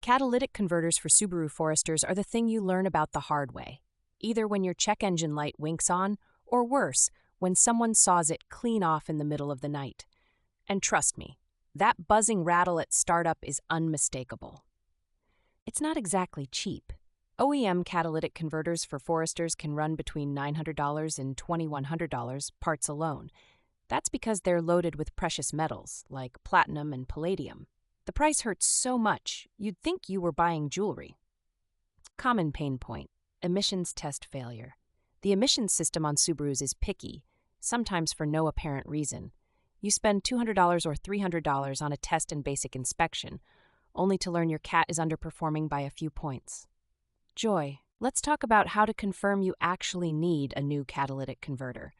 Catalytic converters for Subaru Foresters are the thing you learn about the hard way, either when your check engine light winks on, or worse, when someone saws it clean off in the middle of the night. And trust me, that buzzing rattle at startup is unmistakable. It's not exactly cheap. OEM catalytic converters for Foresters can run between $900 and $2,100 parts alone. That's because they're loaded with precious metals, like platinum and palladium. The price hurts so much, you'd think you were buying jewelry. Common pain point: emissions test failure. The emissions system on Subarus is picky, sometimes for no apparent reason. You spend $200 or $300 on a test and basic inspection, only to learn your cat is underperforming by a few points. Joy, let's talk about how to confirm you actually need a new catalytic converter.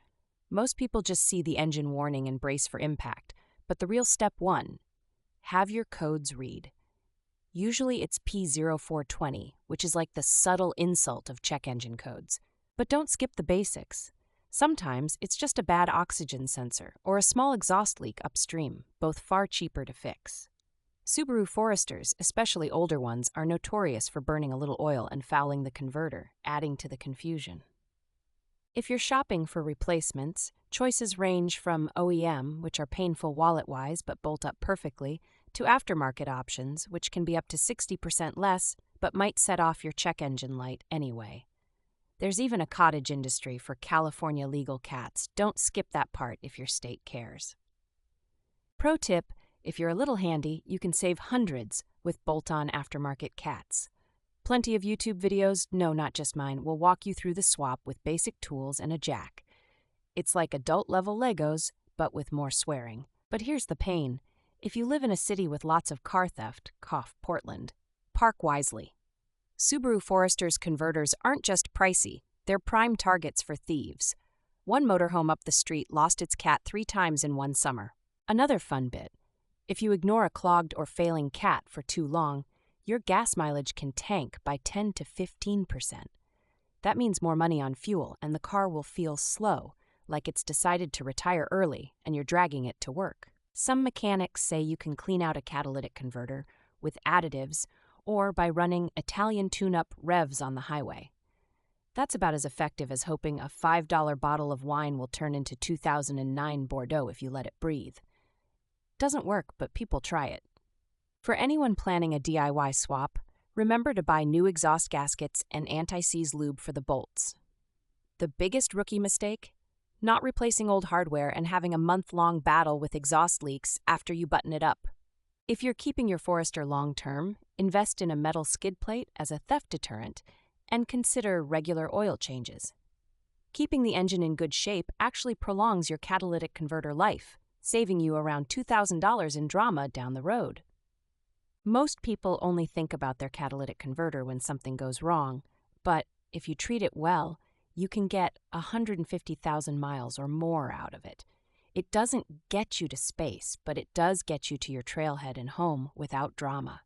Most people just see the engine warning and brace for impact, but the real step one: have your codes read. Usually it's P0420, which is like the subtle insult of check engine codes. But don't skip the basics. Sometimes it's just a bad oxygen sensor or a small exhaust leak upstream, both far cheaper to fix. Subaru Foresters, especially older ones, are notorious for burning a little oil and fouling the converter, adding to the confusion. If you're shopping for replacements, choices range from OEM, which are painful wallet-wise but bolt up perfectly, to aftermarket options, which can be up to 60% less but might set off your check engine light anyway. There's even a cottage industry for California legal cats. Don't skip that part if your state cares. Pro tip: if you're a little handy, you can save hundreds with bolt-on aftermarket cats. Plenty of YouTube videos, no, not just mine, will walk you through the swap with basic tools and a jack. It's like adult-level Legos, but with more swearing. But here's the pain: if you live in a city with lots of car theft, cough Portland, park wisely. Subaru Forester's converters aren't just pricey, they're prime targets for thieves. One motorhome up the street lost its cat 3 times in one summer. Another fun bit: if you ignore a clogged or failing cat for too long, your gas mileage can tank by 10 to 15%. That means more money on fuel, and the car will feel slow, like it's decided to retire early and you're dragging it to work. Some mechanics say you can clean out a catalytic converter with additives or by running Italian tune-up revs on the highway. That's about as effective as hoping a $5 bottle of wine will turn into 2009 Bordeaux if you let it breathe. Doesn't work, but people try it. For anyone planning a DIY swap, remember to buy new exhaust gaskets and anti-seize lube for the bolts. The biggest rookie mistake? Not replacing old hardware and having a month-long battle with exhaust leaks after you button it up. If you're keeping your Forester long-term, invest in a metal skid plate as a theft deterrent and consider regular oil changes. Keeping the engine in good shape actually prolongs your catalytic converter life, saving you around $2,000 in drama down the road. Most people only think about their catalytic converter when something goes wrong, but if you treat it well, you can get 150,000 miles or more out of it. It doesn't get you to space, but it does get you to your trailhead and home without drama.